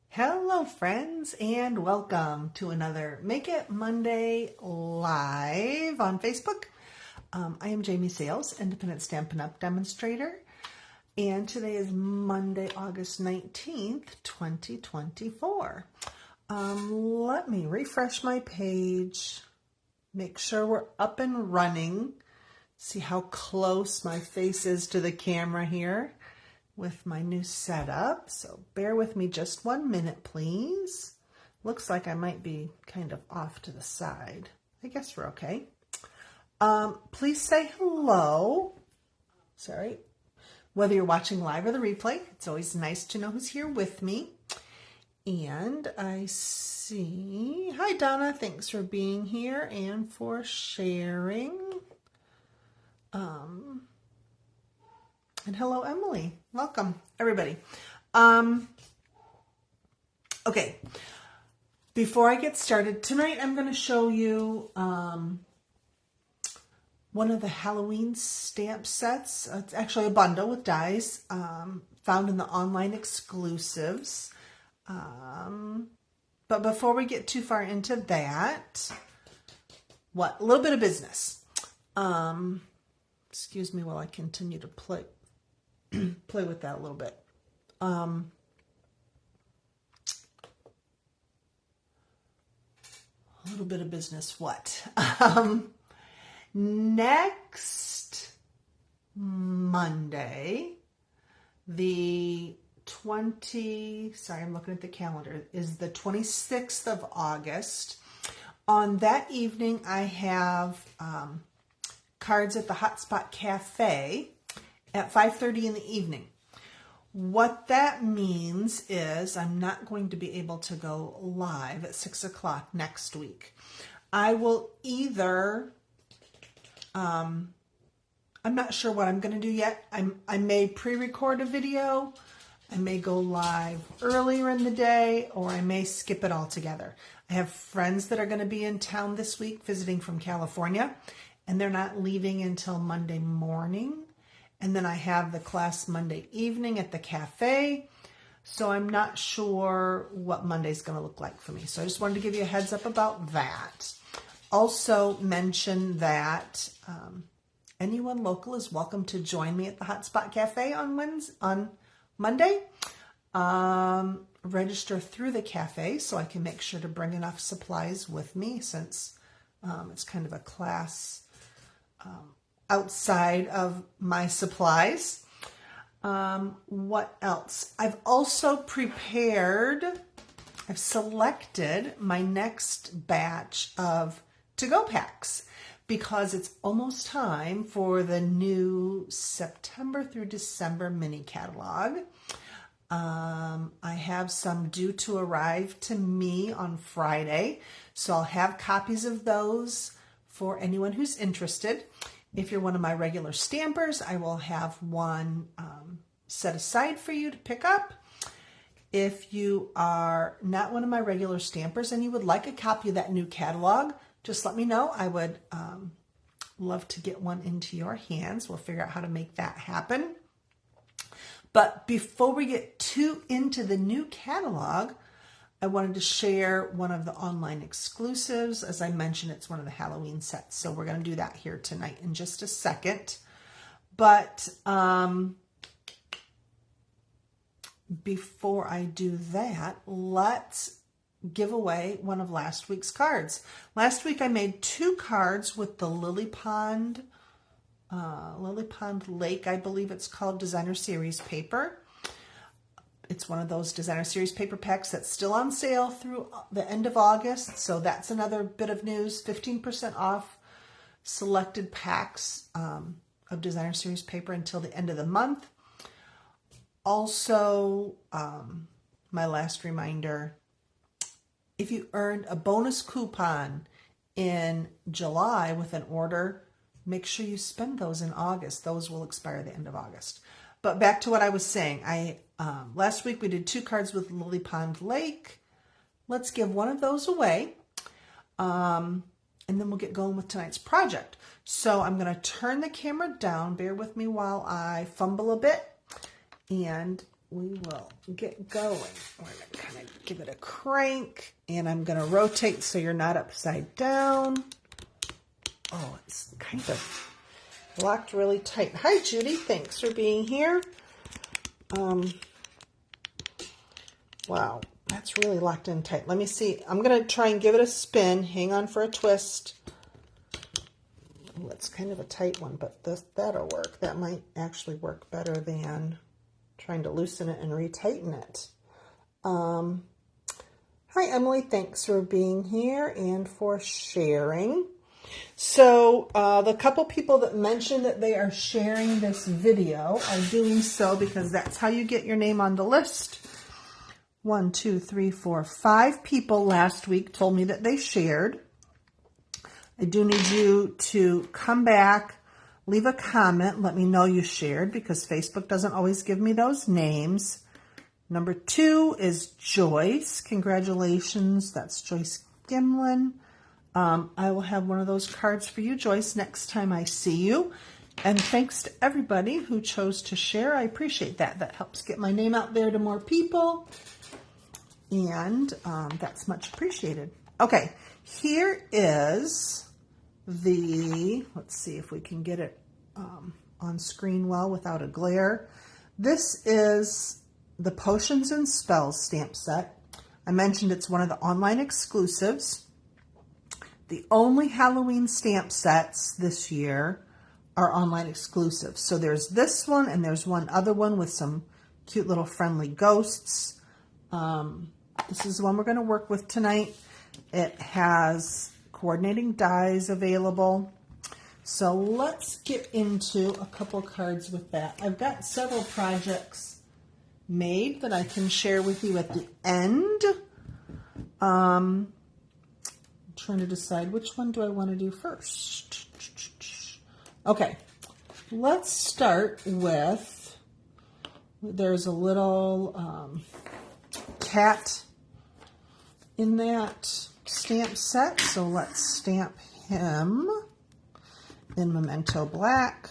Hello friends and welcome to another Make It Monday live on Facebook. I am Jamie Sales, independent Stampin' Up demonstrator, and today is Monday, August 19th, 2024. Let me refresh my page, make sure we're up and running, see how close my face is to the camera here with my new setup. So bear with me just 1 minute, please. Looks like I might be kind of off to the side. I guess we're okay. Please say hello. Sorry. Whether you're watching live or the replay, it's always nice to know who's here with me. And I see, hi Donna, thanks for being here and for sharing. And hello, Emily. Welcome, everybody. Okay, before I get started, tonight I'm going to show you one of the Halloween stamp sets. It's actually a bundle with dies found in the online exclusives. But before we get too far into that, a little bit of business. Excuse me while I continue to play with that a little bit. A little bit of business. Next Monday, the I'm looking at the calendar, is the 26th of August. On that evening, I have cards at the Hotspot Cafe at 5:30 in the evening. What that means is I'm not going to be able to go live at 6 o'clock next week. I will either, I'm not sure what I'm going to do yet. I may pre-record a video, I may go live earlier in the day, or I may skip it altogether. I have friends that are going to be in town this week visiting from California, and they're not leaving until Monday morning. And then I have the class Monday evening at the cafe. So I'm not sure what Monday's going to look like for me. So I just wanted to give you a heads up about that. Also mention that anyone local is welcome to join me at the Hotspot Cafe on Monday. Register through the cafe so I can make sure to bring enough supplies with me, since it's kind of a class outside of my supplies. What else? I've selected my next batch of to-go packs because it's almost time for the new September through December mini catalog. I have some due to arrive to me on Friday, so I'll have copies of those for anyone who's interested. If you're one of my regular stampers, I will have one set aside for you to pick up. If you are not one of my regular stampers and you would like a copy of that new catalog, just let me know. I would love to get one into your hands. We'll figure out how to make that happen. But before we get too into the new catalog, I wanted to share one of the online exclusives. As I mentioned, it's one of the Halloween sets. So we're going to do that here tonight in just a second. But before I do that, let's give away one of last week's cards. Last week I made 2 cards with the Lily Pond Lake, I believe it's called, Designer Series paper. It's one of those Designer Series paper packs that's still on sale through the end of August. So that's another bit of news, 15% off selected packs of Designer Series paper until the end of the month. Also, my last reminder, if you earned a bonus coupon in July with an order, make sure you spend those in August. Those will expire at the end of August. But back to what I was saying. Last week we did 2 cards with Lily Pond Lake. Let's give one of those away. And then we'll get going with tonight's project. So I'm going to turn the camera down. Bear with me while I fumble a bit. And we will get going. We're going to kind of give it a crank, and I'm going to rotate so you're not upside down. Oh, it's kind of locked really tight. Hi, Judy. Thanks for being here. Wow, that's really locked in tight. Let me see. I'm going to try and give it a spin. Hang on for a twist. Oh, it's kind of a tight one, but that'll work. That might actually work better than trying to loosen it and retighten it. Hi, Emily. Thanks for being here and for sharing. So the couple people that mentioned that they are sharing this video are doing so because that's how you get your name on the list. 1, 2, 3, 4, 5 people last week told me that they shared. I do need you to come back, leave a comment, let me know you shared because Facebook doesn't always give me those names. Number 2 is Joyce. Congratulations. That's Joyce Gimlin. I will have one of those cards for you, Joyce, next time I see you. And thanks to everybody who chose to share. I appreciate that. That helps get my name out there to more people. And that's much appreciated. Okay, here is let's see if we can get it on screen well without a glare. This is the Potions and Spells stamp set. I mentioned it's one of the online exclusives. The only Halloween stamp sets this year are online exclusives. So there's this one and there's one other one with some cute little friendly ghosts. This is the one we're going to work with tonight. It has coordinating dies available. So let's get into a couple cards with that. I've got several projects made that I can share with you at the end. I'm trying to decide which one do I want to do first. Okay, let's start with, there's a little cat in that stamp set, so let's stamp him in Memento Black.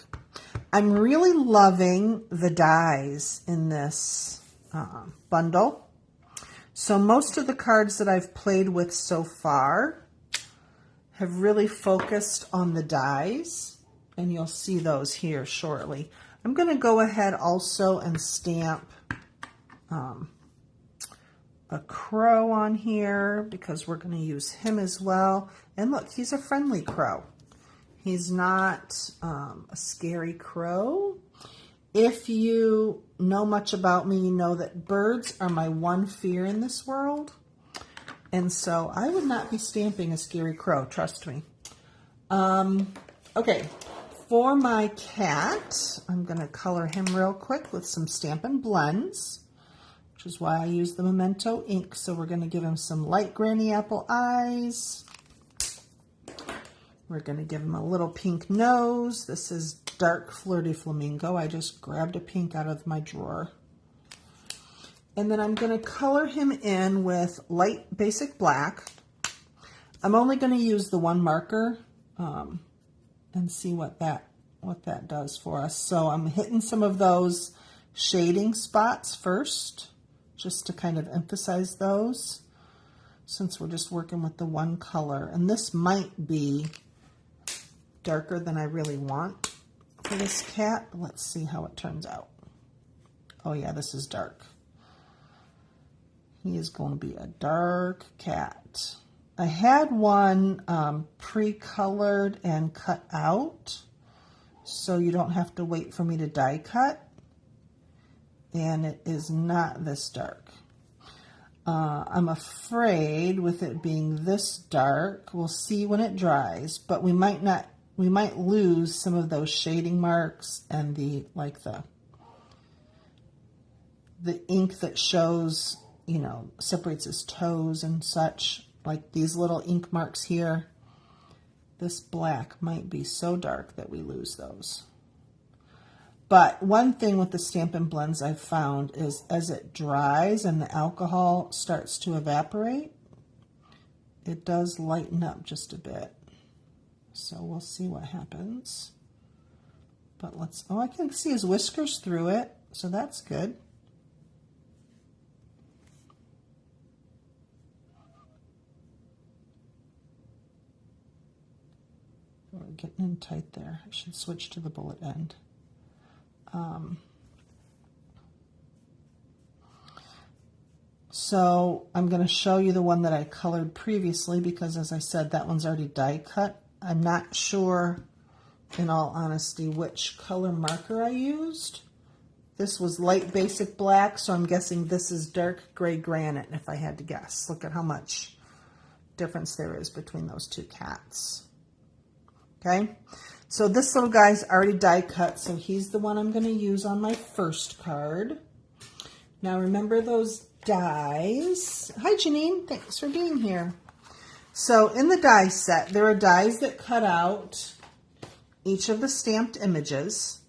I'm really loving the dies in this bundle. So most of the cards that I've played with so far have really focused on the dies, and you'll see those here shortly. I'm going to go ahead also and stamp a crow on here because we're going to use him as well. And look, he's a friendly crow. He's not a scary crow. If you know much about me, you know that birds are my one fear in this world. And so I would not be stamping a scary crow, trust me. Okay, for my cat, I'm going to color him real quick with some Stampin' Blends, which is why I use the Memento ink. So we're going to give him some light granny apple eyes. We're going to give him a little pink nose. This is dark flirty flamingo. I just grabbed a pink out of my drawer. And then I'm going to color him in with light basic black. I'm only going to use the one marker and see what that does for us. So I'm hitting some of those shading spots first, just to kind of emphasize those, since we're just working with the one color. And this might be darker than I really want for this cat. Let's see how it turns out. Oh yeah, this is dark. He is going to be a dark cat. I had one pre-colored and cut out, so you don't have to wait for me to die cut. And it is not this dark. I'm afraid with it being this dark, we'll see when it dries, but we might lose some of those shading marks and the ink that shows, you know, separates his toes and such, like these little ink marks here. This black might be so dark that we lose those. But one thing with the Stampin' Blends I've found is as it dries and the alcohol starts to evaporate, it does lighten up just a bit. So we'll see what happens. But I can see his whiskers through it, so that's good. We're getting in tight there. I should switch to the bullet end. So I'm going to show you the one that I colored previously because, as I said, that one's already die cut. I'm not sure, in all honesty, which color marker I used. This was light basic black, so I'm guessing this is dark gray granite, if I had to guess. Look at how much difference there is between those two cats. Okay, so this little guy's already die cut, so he's the one I'm going to use on my first card. Now remember those dies. Hi Janine, thanks for being here. So in the die set, there are dies that cut out each of the stamped images,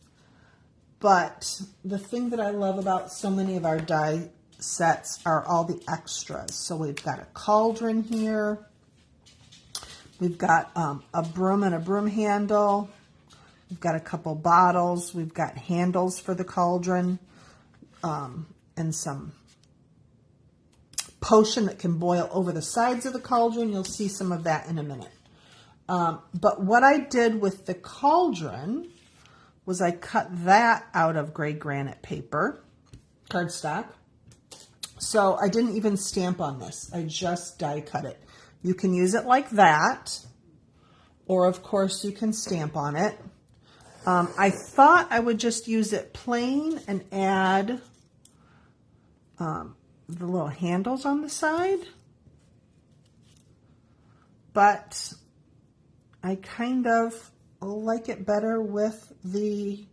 but the thing that I love about so many of our die sets are all the extras. So we've got a cauldron here. We've got a broom and a broom handle. We've got a couple bottles. We've got handles for the cauldron and some potion that can boil over the sides of the cauldron. You'll see some of that in a minute. But what I did with the cauldron was I cut that out of gray granite paper, cardstock. So I didn't even stamp on this. I just die cut it. You can use it like that, or of course you can stamp on it. I thought I would just use it plain and add the little handles on the side, but I kind of like it better with the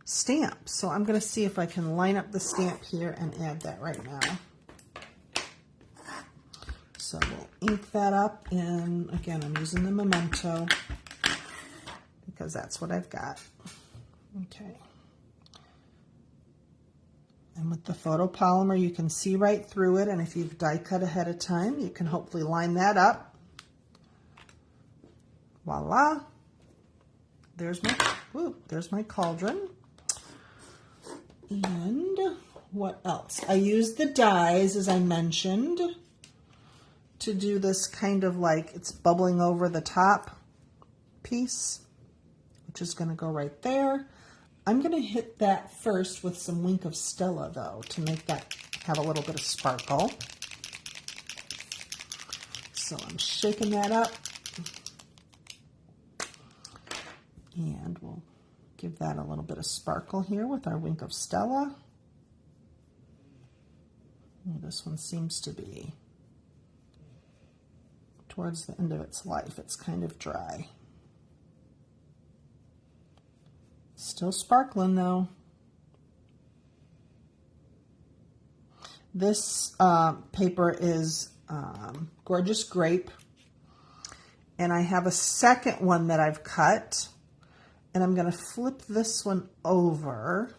stamp. So I'm going to see if I can line up the stamp here and add that right now. So we'll ink that up, and again, I'm using the Memento because that's what I've got. Okay. And with the photopolymer, you can see right through it, and if you've die cut ahead of time, you can hopefully line that up. Voila. There's my cauldron. And what else? I used the dies, as I mentioned, to do this kind of like it's bubbling over the top piece, which is going to go right there. I'm going to hit that first with some Wink of Stella, though, to make that have a little bit of sparkle. So I'm shaking that up. And we'll give that a little bit of sparkle here with our Wink of Stella. Well, this one seems to be towards the end of its life. It's kind of dry. Still sparkling though. This paper is Gorgeous Grape. And I have a second one that I've cut. And I'm going to flip this one over.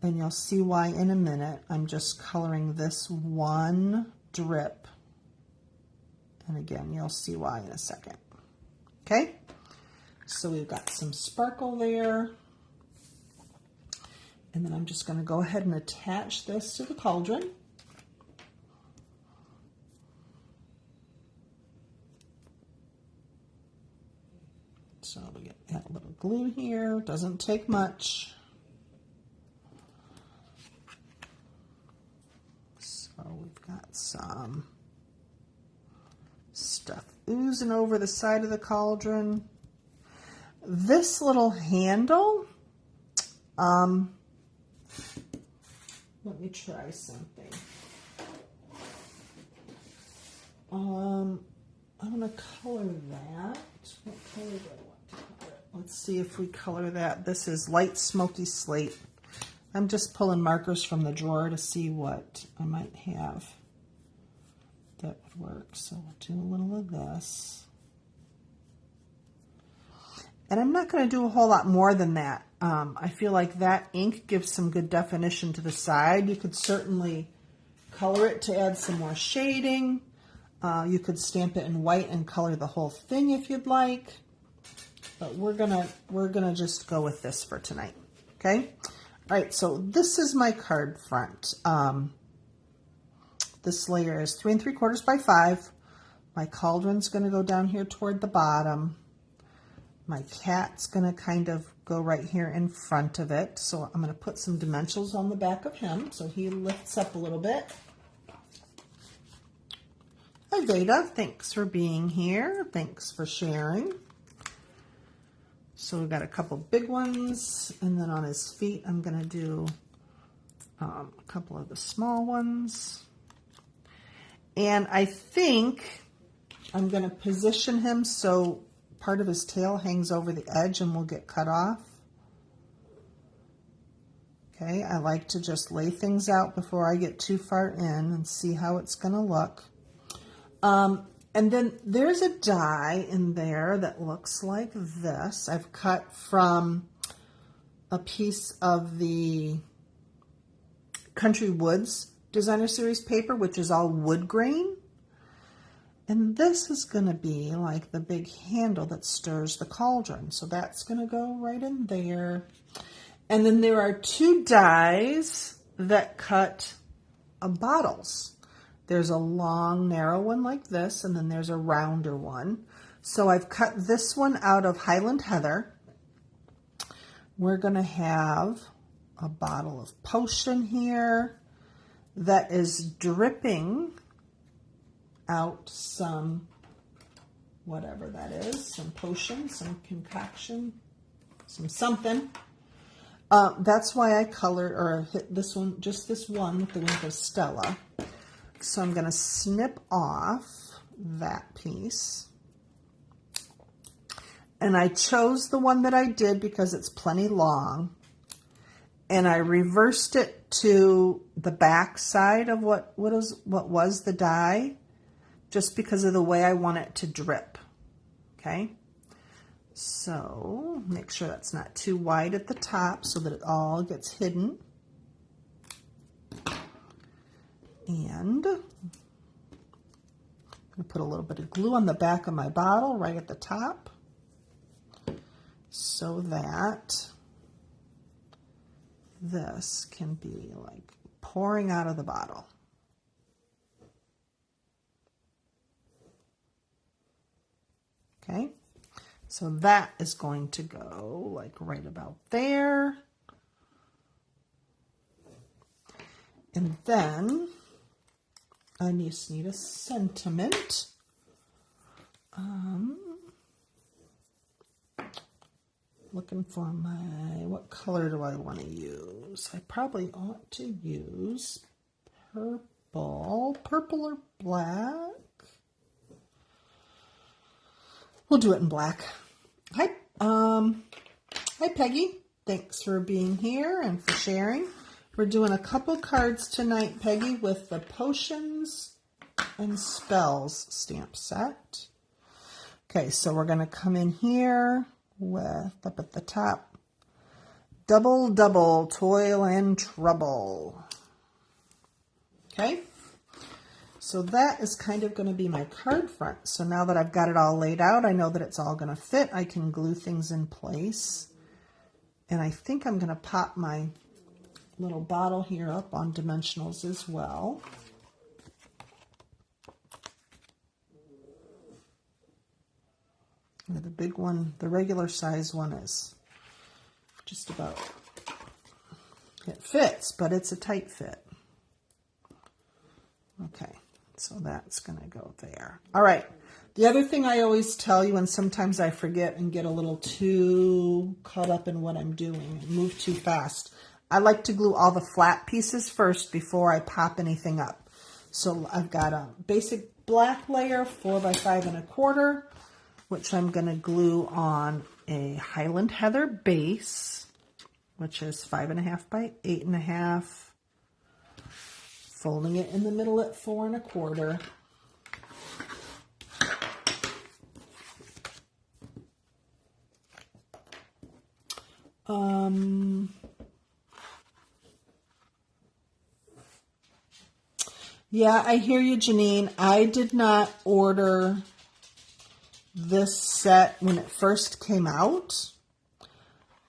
And you'll see why in a minute. I'm just coloring this one drip. And again, you'll see why in a second. Okay? So we've got some sparkle there. And then I'm just going to go ahead and attach this to the cauldron. So we get that little glue here. Doesn't take much. So we've got some stuff oozing over the side of the cauldron. This little handle, let me try something. I'm going to color that. What color do I want to color it? Let's see if we color that. This is Light Smoky Slate. I'm just pulling markers from the drawer to see what I might have that would work. So we'll do a little of this. And I'm not going to do a whole lot more than that. I feel like that ink gives some good definition to the side. You could certainly color it to add some more shading. You could stamp it in white and color the whole thing if you'd like. But we're gonna just go with this for tonight. Okay? All right, so this is my card front. This layer is 3 3/4 by 5. My cauldron's gonna go down here toward the bottom. My cat's going to kind of go right here in front of it. So I'm going to put some dimensionals on the back of him so he lifts up a little bit. Hi Veda, thanks for being here. Thanks for sharing. So we've got a couple big ones, and then on his feet I'm going to do a couple of the small ones. And I think I'm going to position him so part of his tail hangs over the edge and will get cut off. Okay, I like to just lay things out before I get too far in and see how it's going to look. And then there's a die in there that looks like this. I've cut from a piece of the Country Woods Designer Series paper, which is all wood grain. And this is going to be like the big handle that stirs the cauldron. So that's going to go right in there. And then there are two dies that cut bottles. There's a long, narrow one like this, and then there's a rounder one. So I've cut this one out of Highland Heather. We're going to have a bottle of potion here that is dripping out some, whatever that is, some potion, some concoction, some something. That's why I colored or hit this one, just this one with the wink of Stella. So I'm going to snip off that piece. And I chose the one that I did because it's plenty long. And I reversed it to the back side of what was the die, just because of the way I want it to drip. Okay? So make sure that's not too wide at the top so that it all gets hidden. And I'm going to put a little bit of glue on the back of my bottle right at the top so that this can be like pouring out of the bottle. Okay, so that is going to go like right about there. And then I just need a sentiment. Looking for what color do I want to use? I probably ought to use purple or black. We'll do it in black. Hi Peggy. Thanks for being here and for sharing. We're doing a couple cards tonight, Peggy, with the Potions and Spells stamp set. Okay, so we're going to come in here with, up at the top, Double, Double, Toil and Trouble. Okay, so that is kind of going to be my card front. So now that I've got it all laid out, I know that it's all going to fit. I can glue things in place. And I think I'm going to pop my little bottle here up on dimensionals as well. The big one, the regular size one is just about, it fits, but it's a tight fit. Okay, so that's going to go there. All right, the other thing I always tell you, and sometimes I forget and get a little too caught up in what I'm doing and move too fast, I like to glue all the flat pieces first before I pop anything up. So I've got a basic black layer, 4 by 5 1/4, which I'm going to glue on a Highland Heather base, which is 5 1/2 by 8 1/2, folding it in the middle at 4 1/4. Yeah, I hear you, Janine. I did not order this set when it first came out.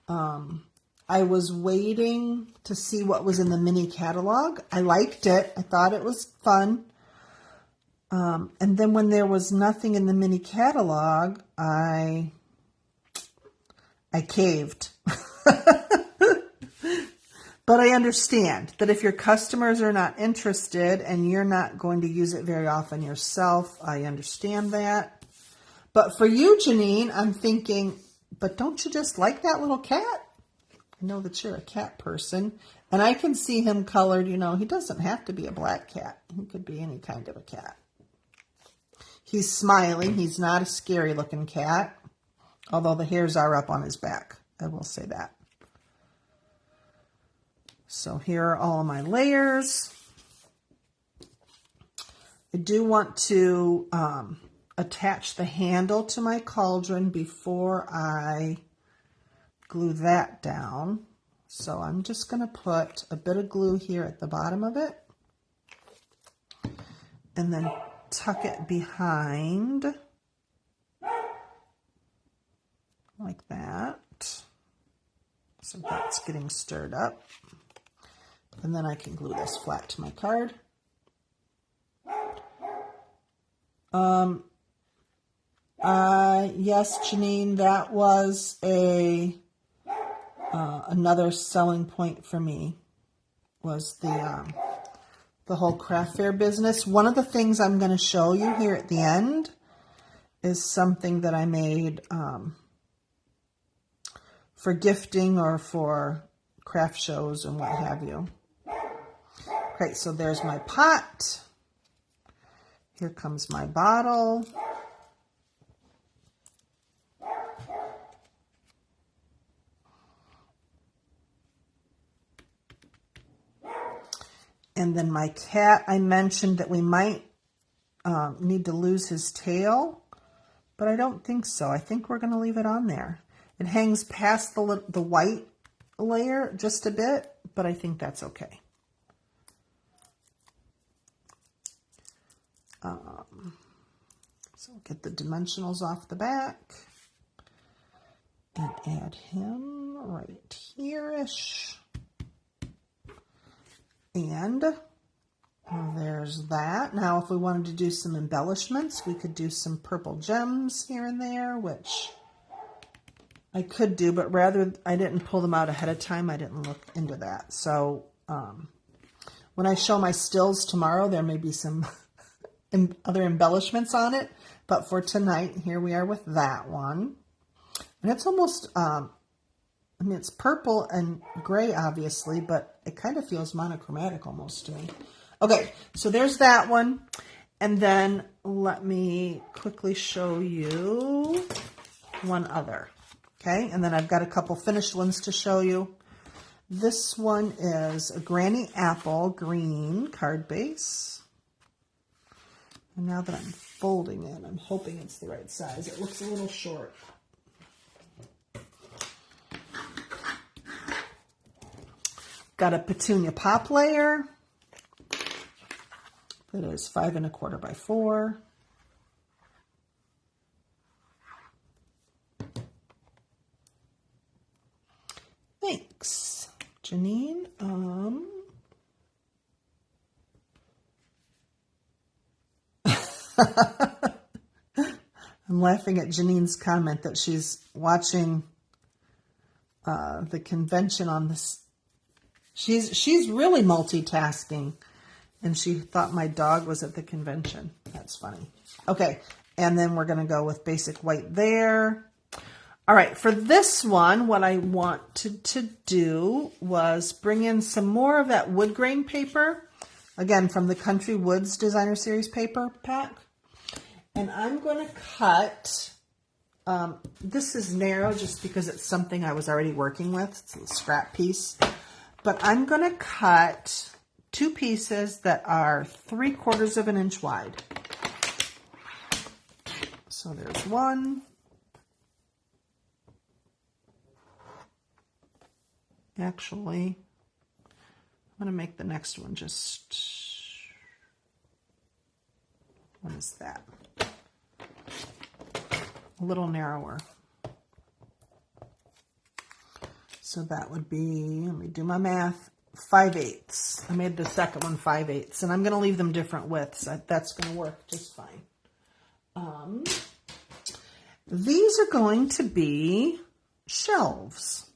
I was waiting to see what was in the mini catalog. I liked it. I thought it was fun. And then when there was nothing in the mini catalog, I I caved. But I understand that if your customers are not interested and you're not going to use it very often yourself, I understand that. But for you, Janine, I'm thinking, but don't you just like that little cat? I know that you're a cat person. And I can see him colored, you know, he doesn't have to be a black cat. He could be any kind of a cat. He's smiling. He's not a scary looking cat, although the hairs are up on his back. I will say that. So here are all of my layers. I do want to attach the handle to my cauldron before I glue that down. So I'm just going to put a bit of glue here at the bottom of it and then tuck it behind like that. So that's getting stirred up. And then I can glue this flat to my card. Yes, Janine, that was another selling point for me, was the whole craft fair business. One of the things I'm going to show you here at the end is something that I made for gifting or for craft shows and what have you. Okay, so there's my pot. Here comes my bottle. And then my cat, I mentioned that we might need to lose his tail, but I don't think so. I think we're going to leave it on there. It hangs past the white layer just a bit, but I think that's okay. So get the dimensionals off the back and add him right here-ish. And there's that. Now, if we wanted to do some embellishments, we could do some purple gems here and there, which I could do, but rather I didn't pull them out ahead of time. I didn't look into that. So when I show my stills tomorrow, there may be some other embellishments on it. But for tonight, here we are with that one. And it's almost, I mean, it's purple and gray, obviously, but it kind of feels monochromatic almost to me. Okay, so there's that one. And then let me quickly show you one other. Okay, and then I've got a couple finished ones to show you. This one is a Granny Apple green card base. And now that I'm folding it, I'm hoping it's the right size. It looks a little short. Got a Petunia Pop layer that is 5 1/4 by 4. Thanks, Janine. I'm laughing at Janine's comment that she's watching the convention on this. She's really multitasking, and she thought my dog was at the convention. That's funny. Okay, and then we're going to go with basic white there. All right, for this one, what I wanted to do was bring in some more of that wood grain paper, again, from the Country Woods Designer Series paper pack. And I'm going to cut, this is narrow just because it's something I was already working with. It's a scrap piece. But I'm going to cut 2 pieces that are 3/4 of an inch wide. So there's one. Actually, I'm going to make the next one just, what is that? A little narrower. So that would be, let me do my math, 5/8. I made the second one 5/8, and I'm going to leave them different widths. That's going to work just fine. These are going to be shelves.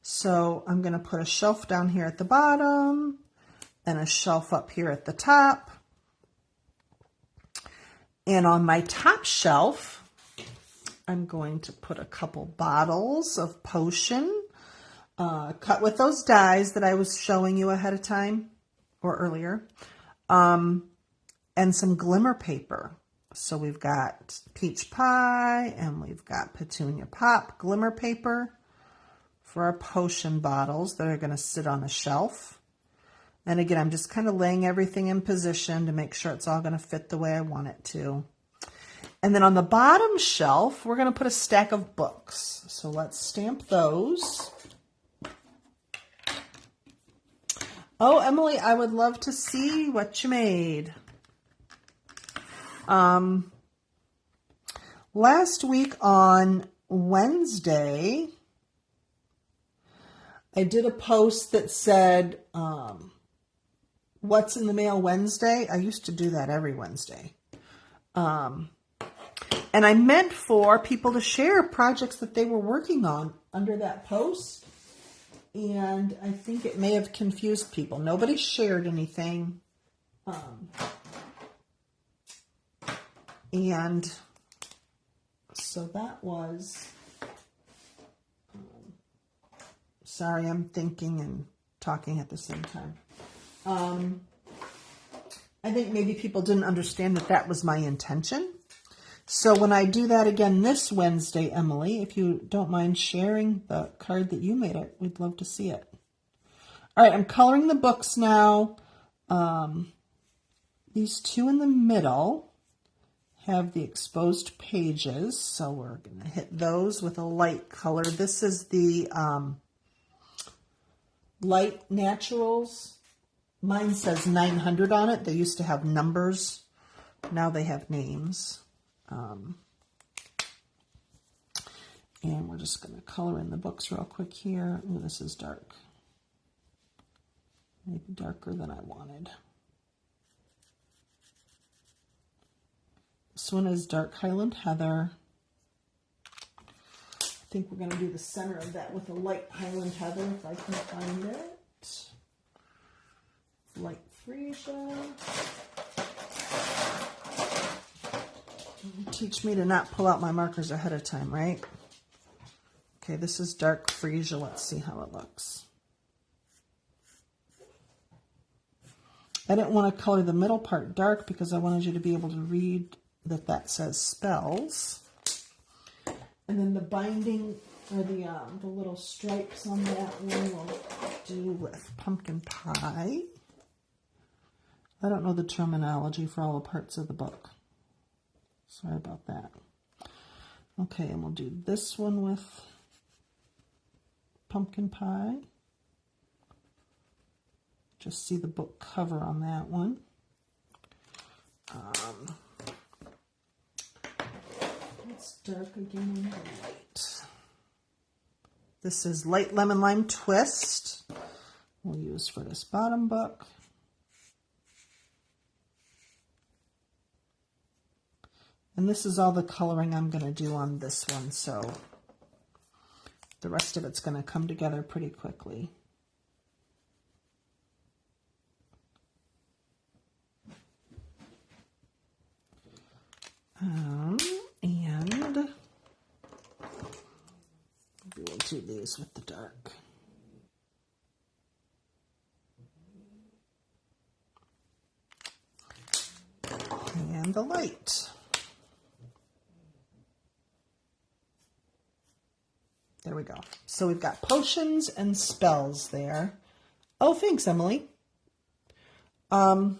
So I'm going to put a shelf down here at the bottom and a shelf up here at the top. And on my top shelf, I'm going to put a couple bottles of potion, cut with those dies that I was showing you ahead of time or earlier, and some glimmer paper. So we've got peach pie and we've got petunia pop glimmer paper for our potion bottles that are going to sit on a shelf. And again, I'm just kind of laying everything in position to make sure it's all going to fit the way I want it to. And then on the bottom shelf, we're going to put a stack of books. So let's stamp those. Oh, Emily, I would love to see what you made. Last week on Wednesday, I did a post that said, what's in the mail Wednesday? I used to do that every Wednesday. And I meant for people to share projects that they were working on under that post. And I think it may have confused people. Nobody shared anything. And so that was, sorry, I'm thinking and talking at the same time. I think maybe people didn't understand that that was my intention. So when I do that again this Wednesday, Emily, if you don't mind sharing the card that you made, we'd love to see it. All right, I'm coloring the books now. These two in the middle have the exposed pages, so we're going to hit those with a light color. This is the Light Naturals. Mine says 900 on it. They used to have numbers. Now they have names. And we're just going to color in the books real quick here. Ooh, this is dark. Maybe darker than I wanted. This one is Dark Highland Heather. I think we're going to do the center of that with a light Highland Heather if I can find it. Light Freesia. Teach me to not pull out my markers ahead of time, right? Okay, this is Dark Freesia. Let's see how it looks. I didn't want to color the middle part dark because I wanted you to be able to read that says spells. And then the binding, or the little stripes on that one we'll do with pumpkin pie. I don't know the terminology for all the parts of the book. Sorry about that. Okay, and we'll do this one with pumpkin pie. Just see the book cover on that one. It's dark again on the light. This is Light Lemon Lime Twist. We'll use for this bottom book. And this is all the coloring I'm going to do on this one, so the rest of it's going to come together pretty quickly. And we'll do these with the dark. And the light. There we go. So we've got potions and spells there. Oh, thanks, Emily. Do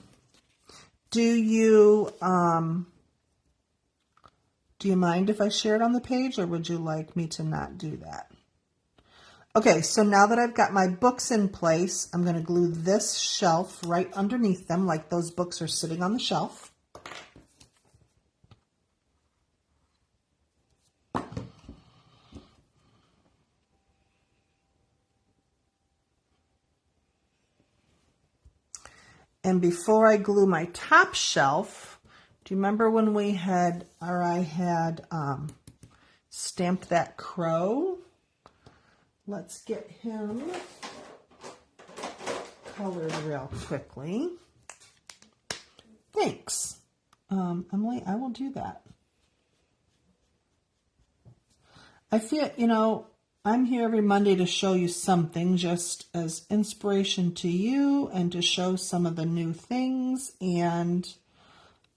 you mind if I share it on the page, or would you like me to not do that? Okay, so now that I've got my books in place, I'm going to glue this shelf right underneath them, like those books are sitting on the shelf. And before I glue my top shelf, do you remember when we had, or I had stamped that crow? let's get him colored real quickly. Thanks. Emily, I will do that. I feel, you know, I'm here every Monday to show you something just as inspiration to you and to show some of the new things and,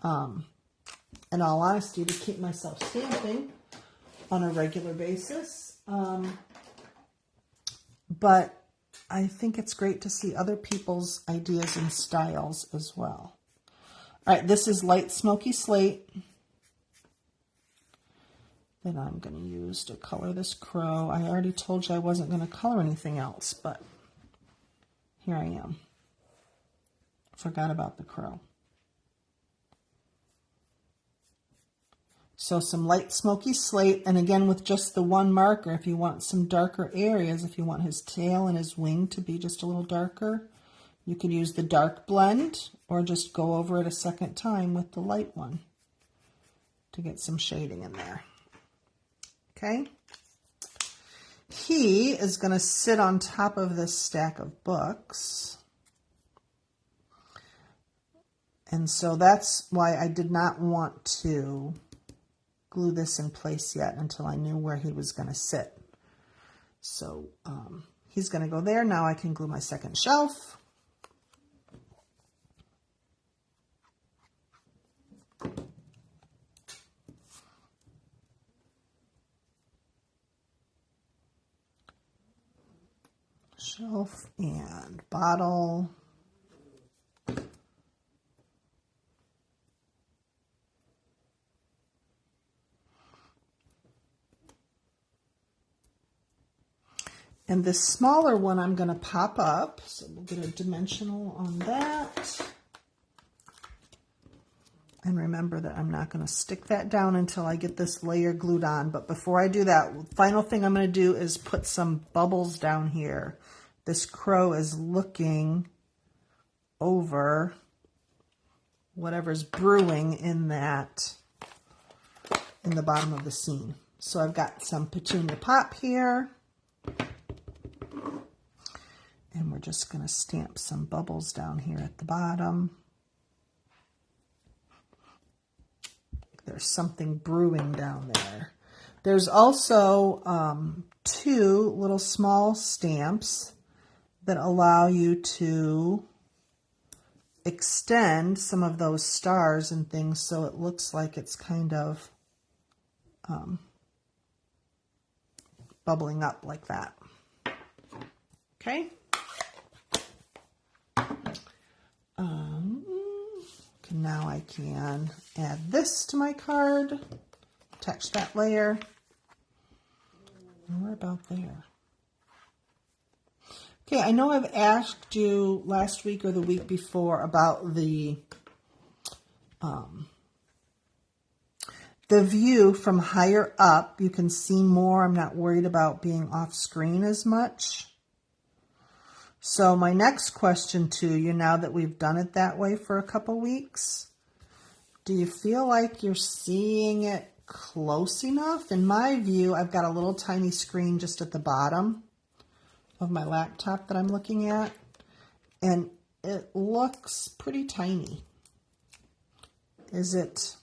in all honesty, to keep myself stamping on a regular basis. But I think it's great to see other people's ideas and styles as well. All right, this is Light Smoky Slate that I'm going to use to color this crow. I already told you I wasn't going to color anything else, but here I am. Forgot about the crow. So some light smoky slate, and again with just the one marker, if you want some darker areas, if you want his tail and his wing to be just a little darker, you could use the dark blend or just go over it a second time with the light one to get some shading in there. Okay, he is going to sit on top of this stack of books. And so that's why I did not want to glue this in place yet until I knew where he was going to sit. So he's going to go there. Now I can glue my second shelf. Shelf and bottle. And this smaller one I'm going to pop up, so we'll get a dimensional on that. And remember that I'm not going to stick that down until I get this layer glued on. But before I do that, final thing I'm going to do is put some bubbles down here. This crow is looking over whatever's brewing in that, in the bottom of the scene. So I've got some petunia pop here. And we're just going to stamp some bubbles down here at the bottom. There's something brewing down there. There's also 2 little small stamps that allow you to extend some of those stars and things so it looks like it's kind of bubbling up like that. Okay. Now I can add this to my card, attach that layer. And we're about there. Okay, I know I've asked you last week or the week before about the view from higher up. You can see more. I'm not worried about being off screen as much. So my next question to you, now that we've done it that way for a couple weeks, do you feel like you're seeing it close enough? In my view, I've got a little tiny screen just at the bottom of my laptop that I'm looking at, and it looks pretty tiny. Is it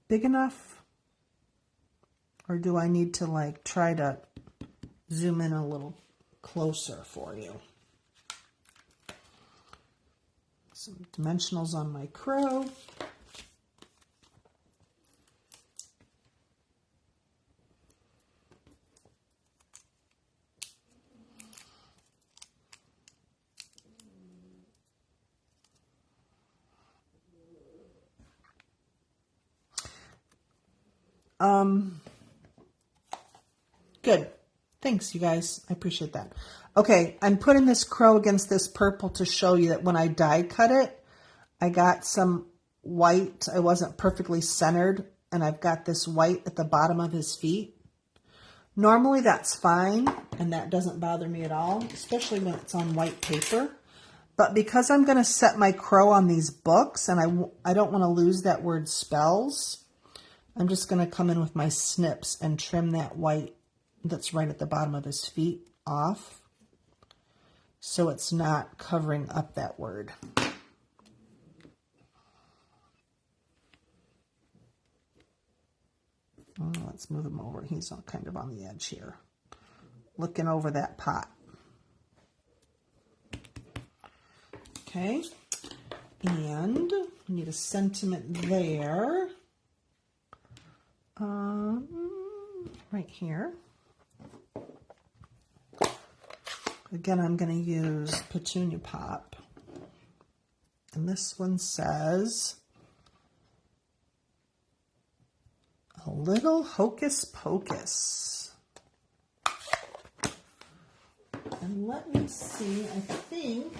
big enough? Or do I need to like try to zoom in a little closer for you? Some dimensionals on my crow. Good. Thanks, you guys. I appreciate that. Okay, I'm putting this crow against this purple to show you that when I die cut it, I got some white. I wasn't perfectly centered, and I've got this white at the bottom of his feet. Normally that's fine, and that doesn't bother me at all, especially when it's on white paper. But because I'm going to set my crow on these books, and I don't want to lose that word spells, I'm just going to come in with my snips and trim that white that's right at the bottom of his feet off, so it's not covering up that word. Let's move him over. He's kind of on the edge here, looking over that pot. Okay, and we need a sentiment there. Right here. Again, I'm going to use Petunia Pop. And this one says, a little hocus pocus. And let me see, I think,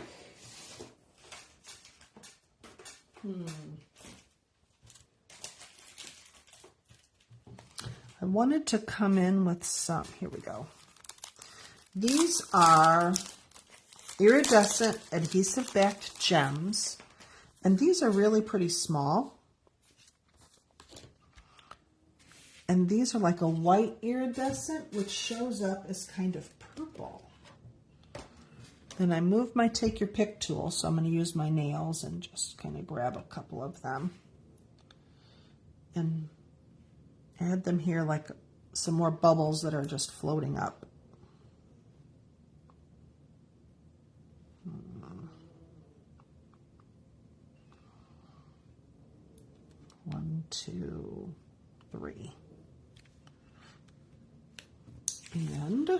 I wanted to come in with some, here we go. These are iridescent adhesive backed gems, and these are really pretty small. And these are like a white iridescent, which shows up as kind of purple. Then I moved my take your pick tool, so I'm going to use my nails and just kind of grab a couple of them and add them here like some more bubbles that are just floating up. One, two, three. And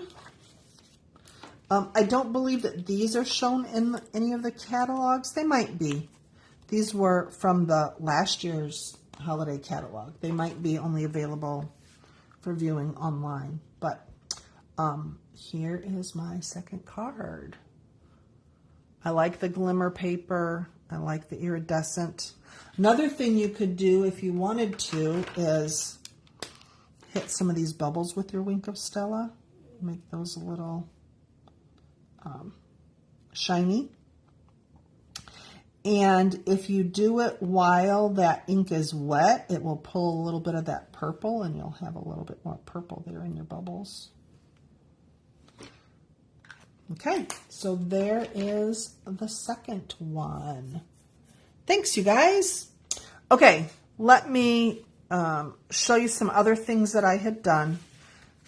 I don't believe that these are shown in any of the catalogs. They might be. These were from the last year's holiday catalog. They might be only available for viewing online. But here is my second card. I like the glimmer paper. I like the iridescent. Another thing you could do if you wanted to is hit some of these bubbles with your Wink of Stella. Make those a little shiny. And if you do it while that ink is wet, it will pull a little bit of that purple, and you'll have a little bit more purple there in your bubbles. Okay, so there is the second one. Thanks, you guys. Okay, let me show you some other things that I had done.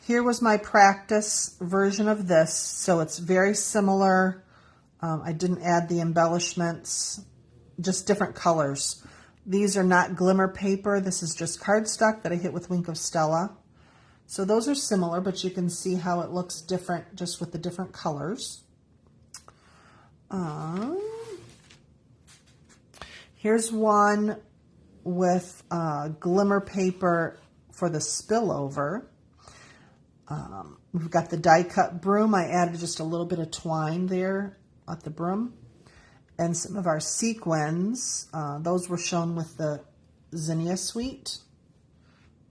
Here was my practice version of this, so it's very similar. I didn't add the embellishments, just different colors. These are not glimmer paper. This is just cardstock that I hit with Wink of Stella. So those are similar, but you can see how it looks different just with the different colors. Here's one with glimmer paper for the spillover. We've got the die cut broom. I added just a little bit of twine there at the broom. And some of our sequins, those were shown with the zinnia suite,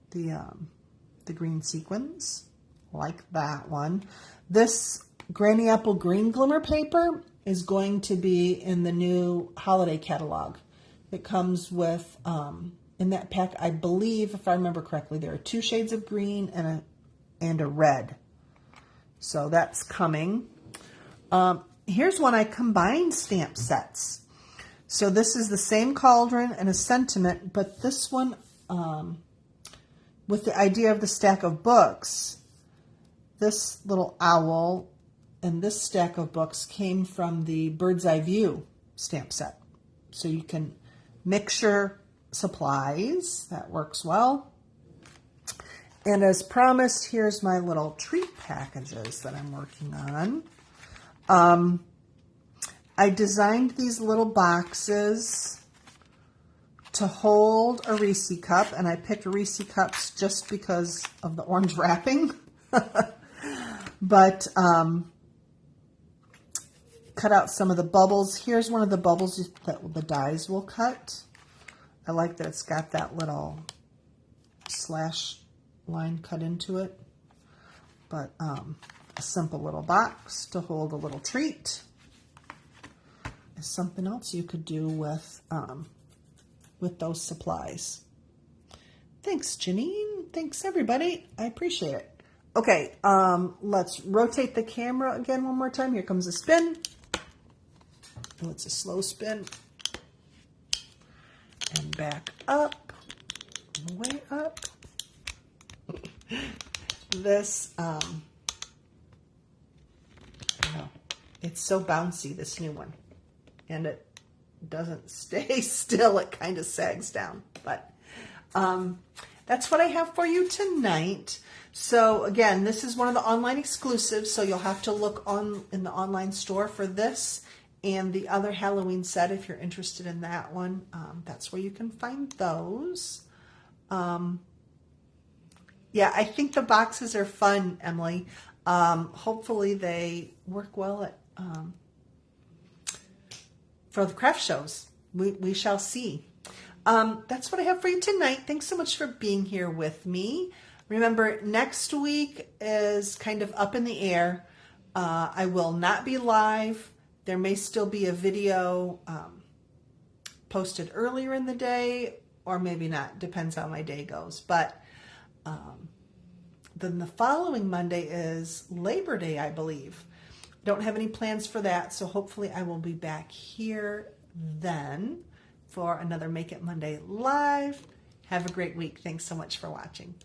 the green sequins, like that one. This Granny Apple Green glimmer paper is going to be in the new holiday catalog. It comes with, in that pack, I believe, if I remember correctly, there are 2 shades of green and a red. So that's coming. Here's one I combined stamp sets. So this is the same cauldron and a sentiment, but this one, with the idea of the stack of books, this little owl and this stack of books came from the Bird's Eye View stamp set. So you can mix your supplies. That works well. And as promised, here's my little treat packages that I'm working on. I designed these little boxes to hold a Reese cup, and I picked Reese cups just because of the orange wrapping. But cut out some of the bubbles. Here's one of the bubbles that the dies will cut. I like that it's got that little slash line cut into it. But a simple little box to hold a little treat is something else you could do with those supplies. Thanks, Janine. Thanks, everybody. I appreciate it. Okay, let's rotate the camera again one more time. Here comes a spin. Oh, it's a slow spin. And back up, way up. This, I don't know, it's so bouncy, this new one. And it doesn't stay still, it kind of sags down. But that's what I have for you tonight. So again, this is one of the online exclusives, so you'll have to look in the online store for this and the other Halloween set if you're interested in that one. That's where you can find those. Yeah, I think the boxes are fun, Emily. Hopefully they work well at for the craft shows. We shall see. That's what I have for you tonight. Thanks so much for being here with me. Remember, next week is kind of up in the air. I will not be live. There may still be a video posted earlier in the day, or maybe not. Depends how my day goes. But then the following Monday is Labor Day, I believe. Don't have any plans for that, so hopefully I will be back here then for another Make It Monday Live. Have a great week. Thanks so much for watching.